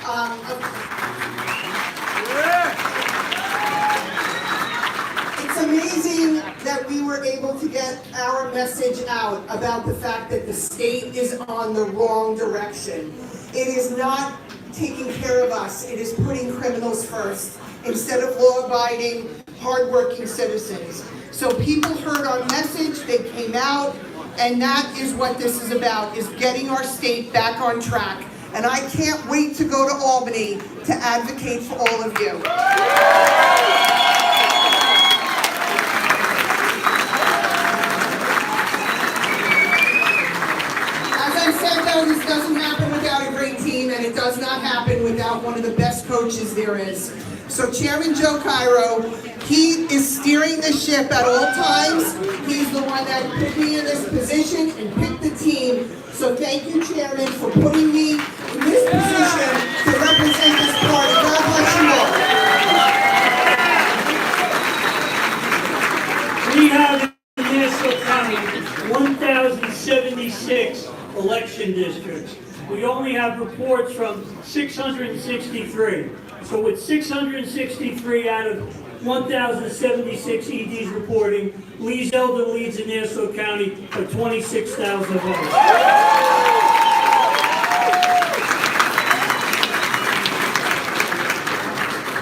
It's amazing that we were able to get our message out about the fact that the state is on the wrong direction. It is not taking care of us. It is putting criminals first instead of law-abiding, hard-working citizens. So people heard our message, they came out, and that is what this is about, is getting our state back on track. And I can't wait to go to Albany to advocate for all of you. As I said, though, this doesn't happen without a great team, and it does not happen without one of the best coaches there is. So Chairman Joe Cairo, he is steering the ship at all times. He's the one that put me in this position and picked the team. So thank you, Chairman, for putting me in this position to represent this party. God bless you all. We have in Nassau County 1,076 election districts. We only have reports from 663. So with 663 out of 1,076 EDs reporting, Lee Zeldin leads in Nassau County for 26,000 votes.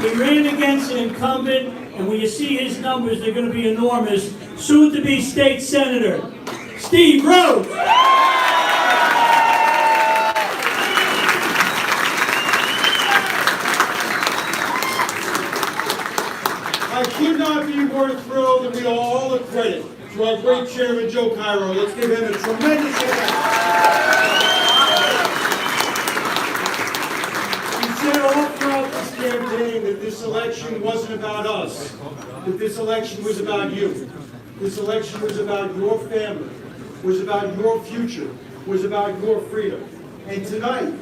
He ran against an incumbent, and when you see his numbers, they're going to be enormous. Soon-to-be state senator, Steve Rhodes. I could not be more thrilled, and we all the credit to our great Chairman Joe Cairo. Let's give him a tremendous hand. He said all throughout this campaign that this election wasn't about us, that this election was about you. This election was about your family, was about your future, was about your freedom. And tonight,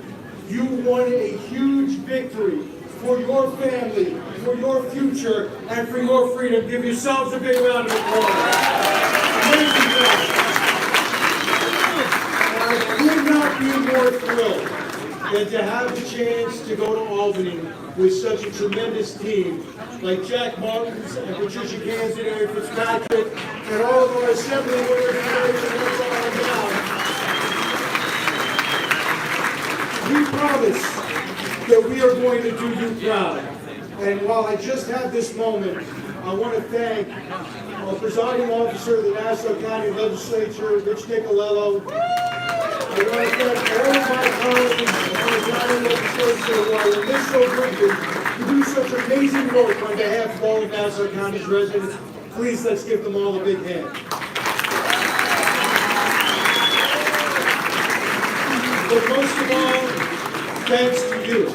you won a huge victory for your family, for your future, and for your freedom. Give yourselves a big round of applause. Amazing job. I could not be more thrilled than to have the chance to go to Albany with such a tremendous team like Jack Martins and Patricia Kansas and Eric Fitzpatrick and all of our assemblywomen and that's all down. We promise that we are going to do you proud. And while I just had this moment, I want to thank our presiding officer of the Nassau County Legislature, Rich Nicolello. I want to thank all of my colleagues on the county legislature who are in this so brilliant to do such amazing work on behalf of all of Nassau County's residents. Please, let's give them all a big hand. But most of all, thanks to you.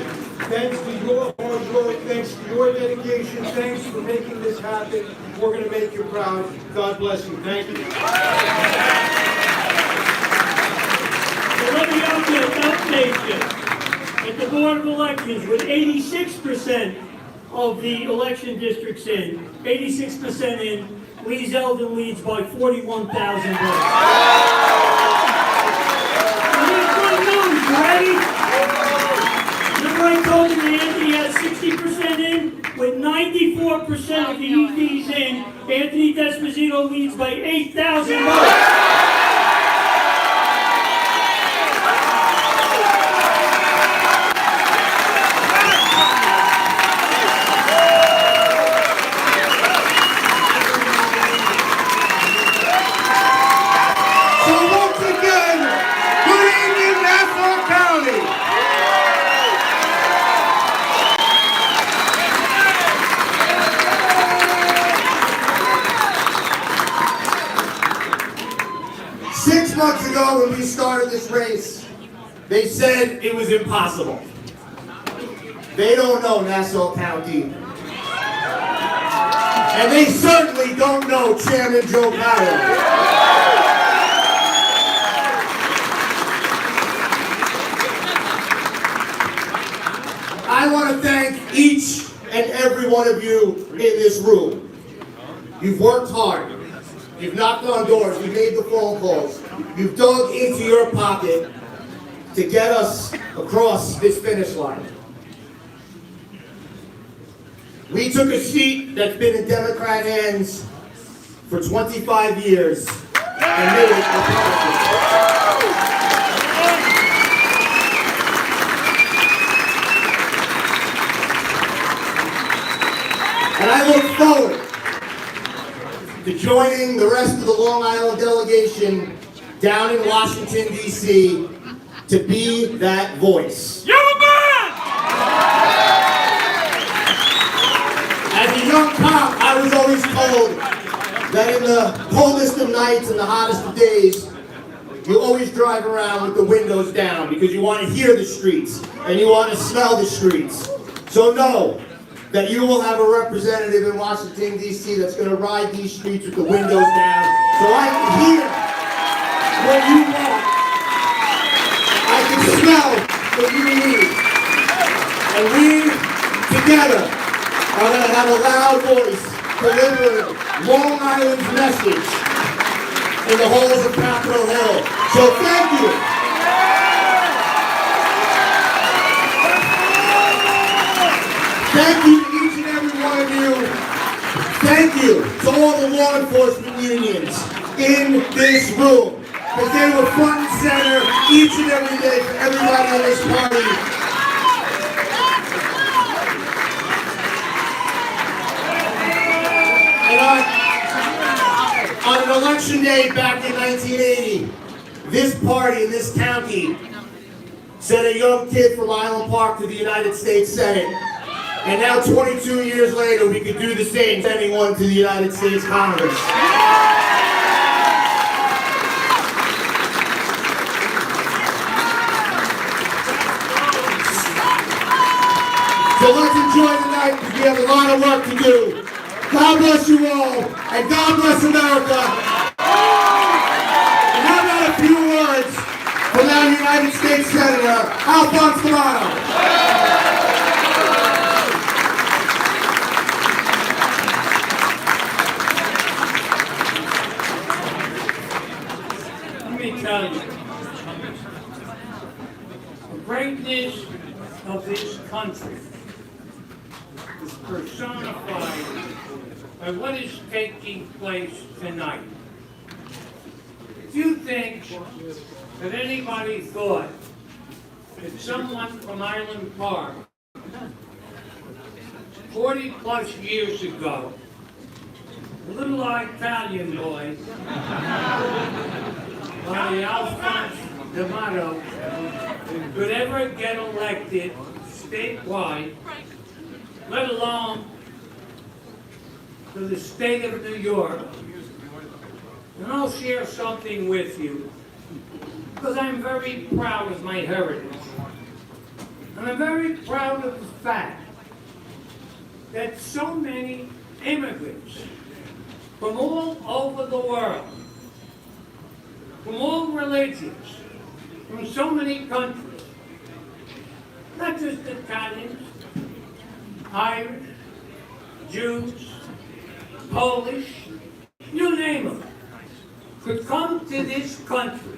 Thanks to your hard work, thanks to your dedication, thanks for making this happen. We're going to make you proud. God bless you. Thank you. So let me update you. At the Board of Elections, with 86% of the election districts in, 86% in, Lee Zeldin leads by 41,000 votes. You ready? Remember I told you that Anthony had 60% in? With 94% of the EDs in, Anthony Desposito leads by 8,000 votes. So once again, good evening, Nassau County. 6 months ago when we started this race, they said it was impossible. They don't know Nassau County. And they certainly don't know Chairman Joe Cairo. I want to thank each and every one of you in this room. You've worked hard. You've knocked on doors. You've made the phone calls. You've dug into your pocket to get us across this finish line. We took a seat that's been in Democrat hands for 25 years and made it Republican. And I look forward to joining the rest of the Long Island delegation down in Washington, D.C. to be that voice. As a young cop, I was always told that in the coldest of nights and the hottest of days, you always drive around with the windows down because you want to hear the streets and you want to smell the streets. So know that you will have a representative in Washington, D.C. that's going to ride these streets with the windows down so I can hear what you want. I can smell what you need. And we, together, are going to have a loud voice delivering Long Island's message in the halls of Capitol Hill. So thank you. Thank you to each and every one of you. Thank you to all the law enforcement unions in this room, because they were front and center each and every day for everybody in this party. And on an election day back in 1980, this party in this county sent a young kid from Island Park to the United States Senate. And now 22 years later, we could do the same, sending one to the United States Congress. So let's enjoy the night because we have a lot of work to do. God bless you all, and God bless America. And how about a few words from our United States Senator, Alphonse Delano. Let me tell you, the greatness of this country is personified by what is taking place tonight. If you think that anybody thought that someone from Island Park 40 plus years ago, a little Italian boy by Alphonse D'Amato, could ever get elected statewide, let alone to the state of New York. And I'll share something with you, because I'm very proud of my heritage. And I'm very proud of the fact that so many immigrants from all over the world, from all religions, from so many countries, not just Italians, Irish, Jews, Polish, you name them, could come to this country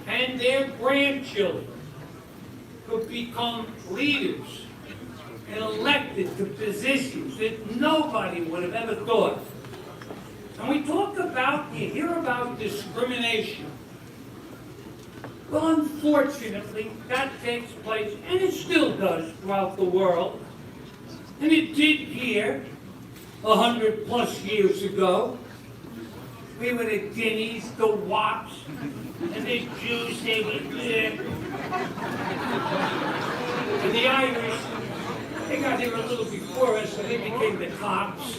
and their grandchildren could become leaders and elected to positions that nobody would have ever thought. And we talk about, you hear about discrimination. Well, unfortunately, that takes place, and it still does throughout the world. And it did here 100 plus years ago. We were the Guineas, the Wops, and the Jews, they were there. And the Irish, they got here a little before us, so they became the cops.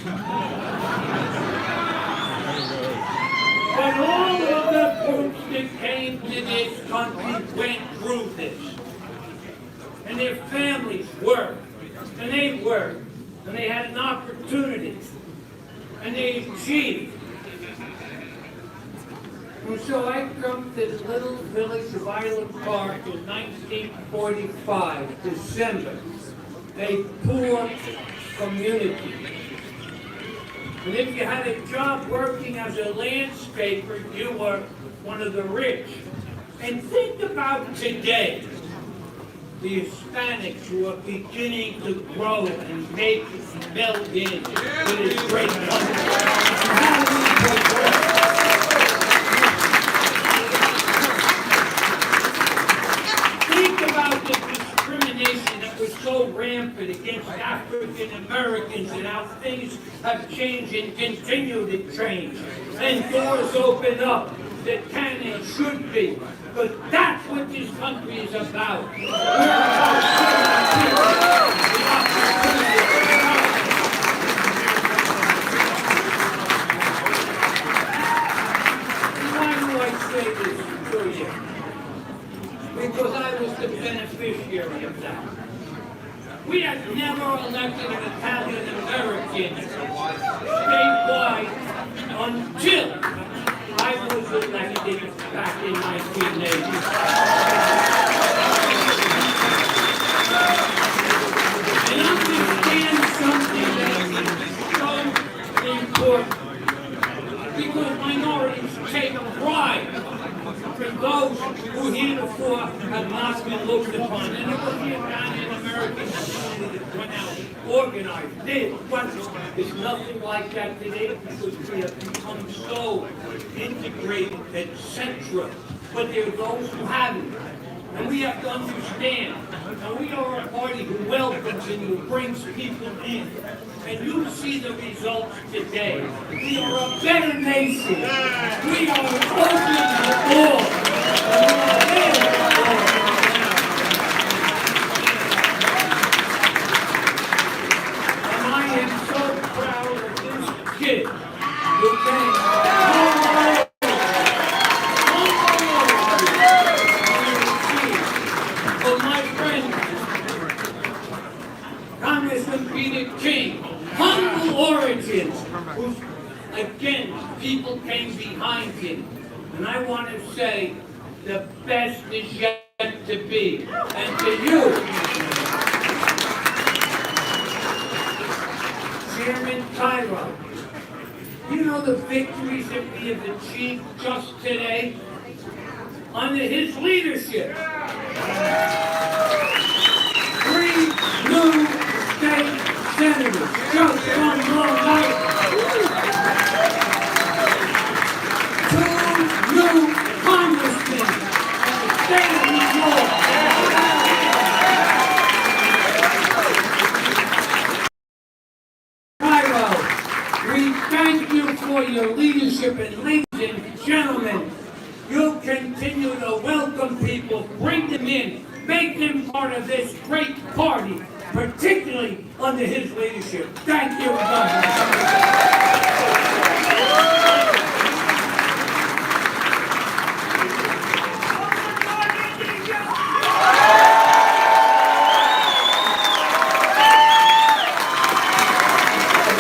But all of the groups that came to this country went through this. And their families worked, and they worked, and they had an opportunity, and they achieved. And so I come to the little village of Island Park in 1945, December, a poor community. And if you had a job working as a landscaper, you were one of the rich. And think about today. the Hispanics who are beginning to grow and make meld in with this great country. How do we progress? Think about the discrimination that was so rampant against African Americans and how things have changed and continue to change. And doors open up that can and should be. But that's what this country is about. We're about giving people the opportunity. Why do I say this to you? Because I was the beneficiary of that. We had never elected an Italian American statewide until I was elected back in 1980. And understand something that is so important, because minorities take pride from those who heretofore have not been looked upon. And it was the Italian American community that went out organized, did, but it's nothing like that today because we have become so integrated and central. But there are those who haven't. And we have to understand, and we are a party who welcomes and who brings people in. And you see the results today. We are a better nation. We are open the door. And I am so proud of this kid who came all over. But my friend, Congressman Peter King, humble origins, who, again, people came behind him. And I want to say, the best is yet to be. And to you, Chairman Tyro, you know the victories that we have achieved just today under his leadership. 3 new state senators just from Long Island. 2 new congressmen in the state of New York. Cairo, we thank you for your leadership, and ladies and gentlemen, you'll continue to welcome people, bring them in, make them part of this great party, particularly under his leadership. Thank you, Governor.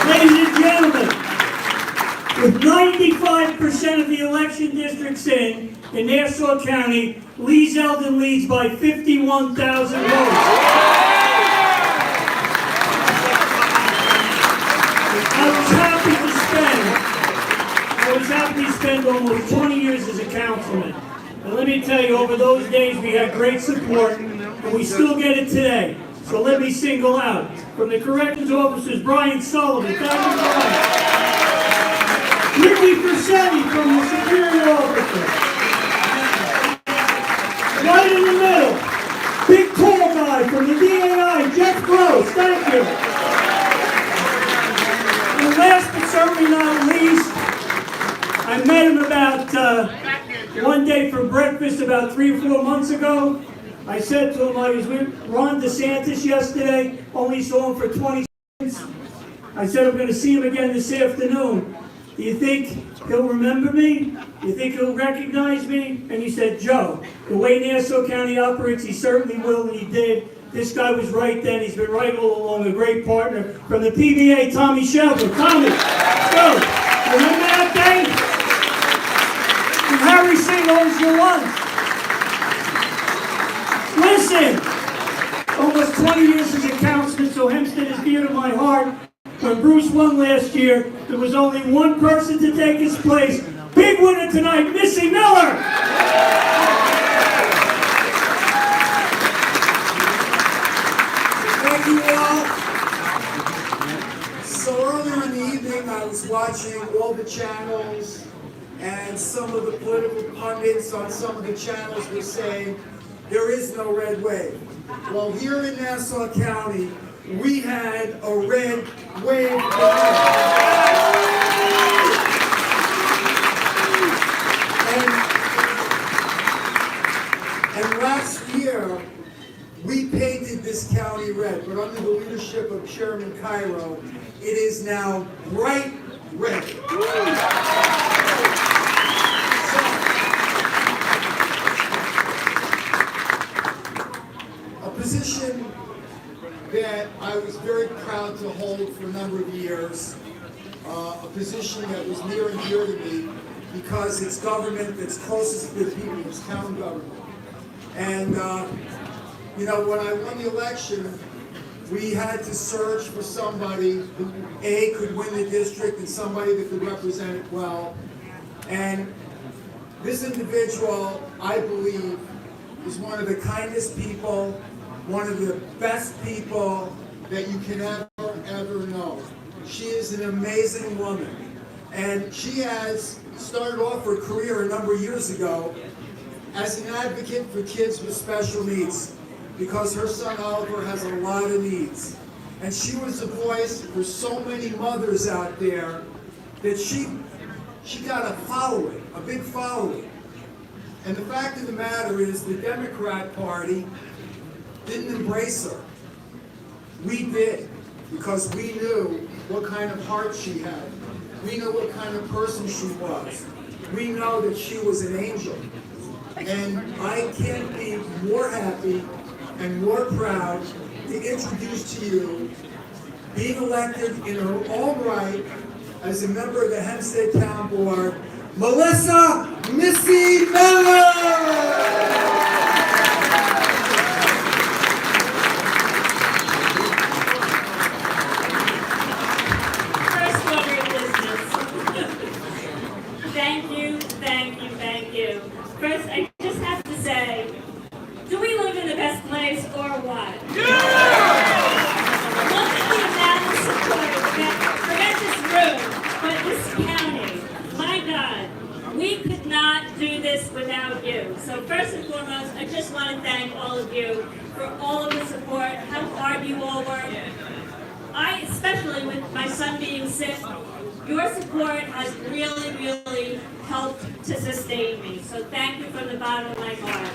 Ladies and gentlemen, with 95% of the election districts in Nassau County, Lee Zeldin leads by 51,000 votes. I was happy to spend almost 20 years as a councilman. And let me tell you, over those days we had great support, and we still get it today. So let me single out, from the corrections officers, Brian Sullivan, thank you, Brian. Ricky Persetti from the Superior Officer. Right in the middle, big tall guy from the DAI, Jeff Gross, thank you. And last but certainly not least, I met him about one day for breakfast about 3 or 4 months ago. I said to him, I was with Ron DeSantis yesterday, only saw him for 20 seconds. I said, I'm going to see him again this afternoon. Do you think he'll remember me? Do you think he'll recognize me? And he said, Joe, the way Nassau County operates, he certainly will, and he did. This guy was right then. He's been right all along, a great partner. From the PBA, Tommy Shelby. Tommy, Joe, remember that day? And Harry Singh you once. Listen, almost 20 years as a councilman, so Hempstead is dear to my heart. When Bruce won last year, there was only one person to take his place. Big winner tonight, Missy Miller. was watching all the channels, and some of the political pundits on some of the channels were saying, there is no red wave. Well, here in Nassau County, we had a red wave. And last year, we painted this county red, but under the leadership of Chairman Cairo, it is now bright red. A position that I was very proud to hold for a number of years, a position that was near and dear to me because it's government that's closest to the people, it's town government. And you know, when I won the election, we had to search for somebody who, A, could win the district and somebody that could represent it well. And this individual, I believe, is one of the kindest people, one of the best people that you can ever know. She is an amazing woman. And she has started off her career a number of years ago as an advocate for kids with special needs, because her son Oliver has a lot of needs. And she was a voice for so many mothers out there that she got a following, a big following. And the fact of the matter is the Democrat Party didn't embrace her. We did, because we knew what kind of heart she had. We knew what kind of person she was. We know that she was an angel. And I can't be more happy and more proud to introduce to you, being elected in her own right as a member of the Hempstead Town Board, Melissa Missy Miller! First order of business. Thank you, thank you, thank you. First, I just have to say, do we live in the best place or what? Yeah! Look at the amount of support, forget this room, but this county. My God, we could not do this without you. So first and foremost, I just want to thank all of you for all of the support, how hard you all work. Especially with my son being sick, your support has really, really helped to sustain me. So thank you from the bottom of my heart.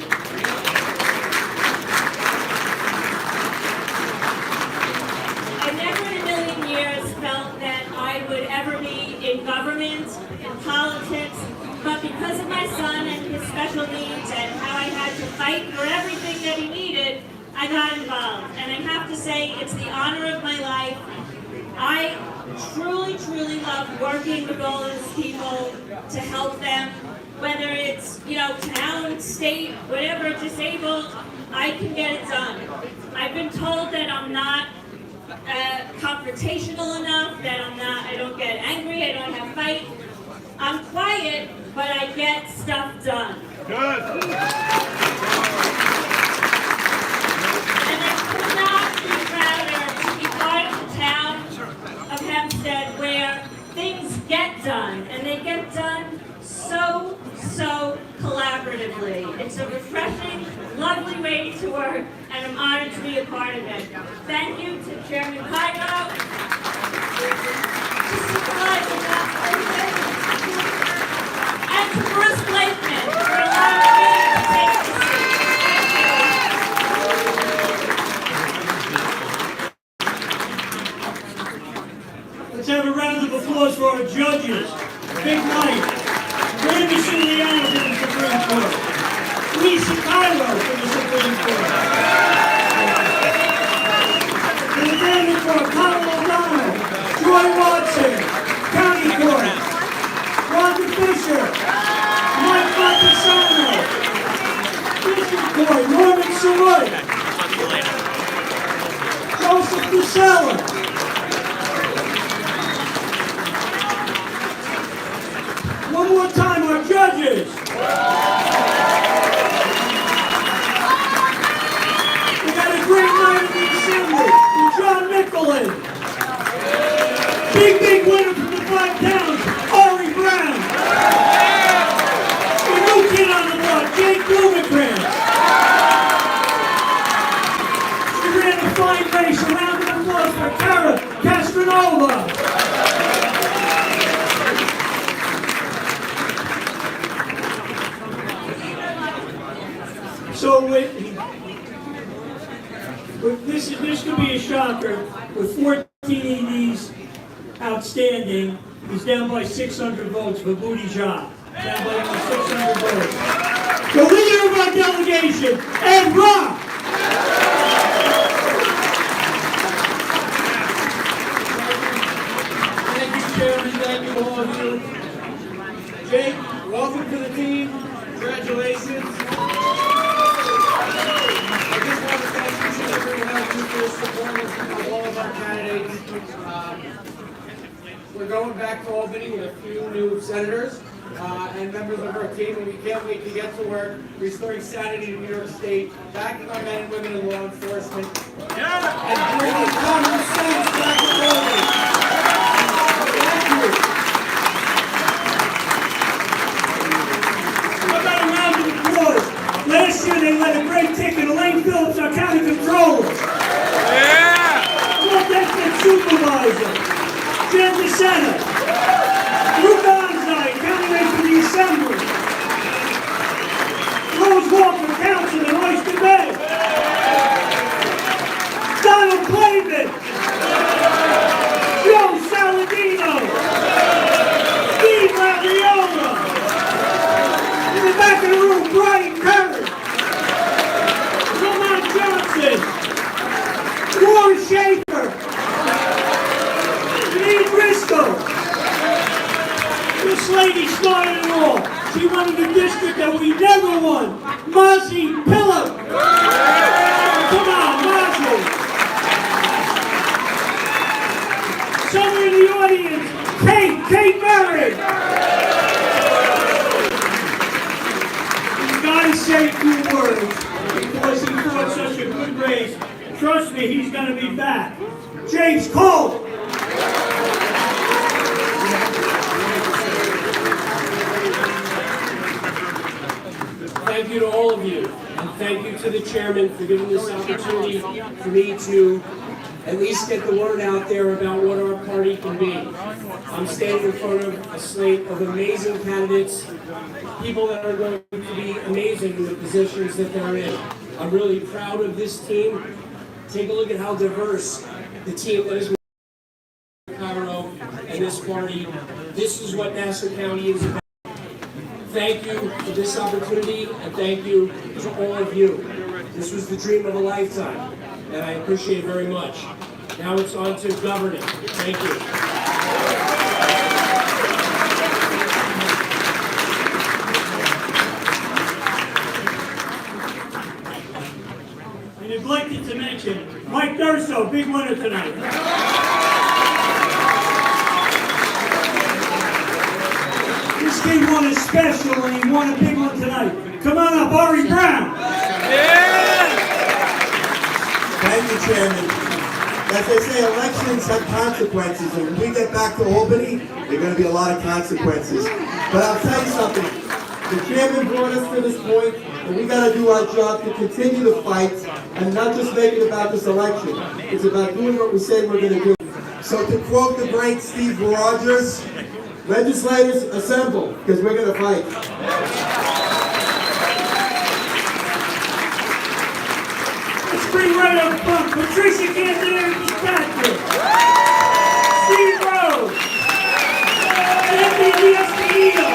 I never in a million years felt that I would ever be in government, in politics, but because of my son and his special needs and how I had to fight for everything that he needed, I got involved. And I have to say, it's the honor of my life. I truly, truly love working with all of these people to help them, whether it's, you know, town, state, whatever, disabled, I can get it done. I've been told that I'm not confrontational enough, that I don't get angry, I don't have fight. I'm quiet, but I get stuff done. Good. And I could not be prouder to be part of the town of Hempstead where things get done, and they get done so collaboratively. It's a refreshing, lovely way to work, and I'm honored to be a part of it. Thank you to Chairman Cairo, to Supervisor Johnson, and to Bruce Blakeman for allowing me to take the seat. Let's have a round of applause for our judges. Big night. Randy Giuliano from the Supreme Court. Lisa Cairo from the Supreme Court. To the family court, Colin O'Donnell, Joy Watson, County Court, Roger Fisher, Mike Montisano, District Court, Norman Saroy, Joseph Buscella. One more time, our judges. We got a great night in the assembly with John Mickelin. Big winner from the 5 This could be a shocker. With 14 EDs outstanding, he's down by 600 votes for Booty John. Down by 600 votes. The leader of our delegation, Ed Rock. Thank you, Chairman. Thank you, all of you. Jake, welcome to the team. Congratulations. I just want to thank each and every one of you for supporting all of our candidates. We're going back to Albany with a few new senators and members of our team, and we can't wait to get to work restoring sanity in New York State, backing our men and women in law enforcement, and bringing common sense back to Albany. Thank you. How about a round of applause? Last year they let a great ticket, Elaine Phillips, our county controller. Well, that's the supervisor. Jen DeSena. Luke Onside, county rep for the assembly. Rose Walker, councilor, Oyster Bay. Donald Clavin. Joe Saladino. Steve Raviola. In the back of the room, Brian Curry. Lamont Johnson. Warren Schaefer. Janine Briscoe. This lady started it all. She won in the district that we never won. Marcy Pillow. Come on, Marcy. Somewhere in the audience, Kate Murray. He's got to say a few words because he fought such a good race. Trust me, he's going to be back. James Cole. Thank you to all of you, and thank you to the chairman for giving this opportunity for me to at least get the word out there about what our party can be. I'm standing in front of a slate of amazing candidates, people that are going to be amazing in the positions that they're in. I'm really proud of this team. Take a look at how diverse the team that is Cairo and this party. This is what Nassau County is about. Thank you for this opportunity, and thank you to all of you. This was the dream of a lifetime, and I appreciate it very much. Now it's on to governing. Thank you. I neglected to mention Mike Durso, big winner tonight. This kid won a special and he won a big one tonight. Come on up, Ari Brown. Thank you, Chairman. As they say, elections have consequences, and when we get back to Albany, there are going to be a lot of consequences. But I'll tell you something. The chairman brought us to this point, and we got to do our job to continue the fight and not just make it about this election. It's about doing what we say we're going to do. So to quote the great Steve Rogers, legislators assemble, because we're going to fight. Let's bring right up front Patricia Cantaneri Fitzpatrick, Steve Rose, Anthony Diaz-Canino,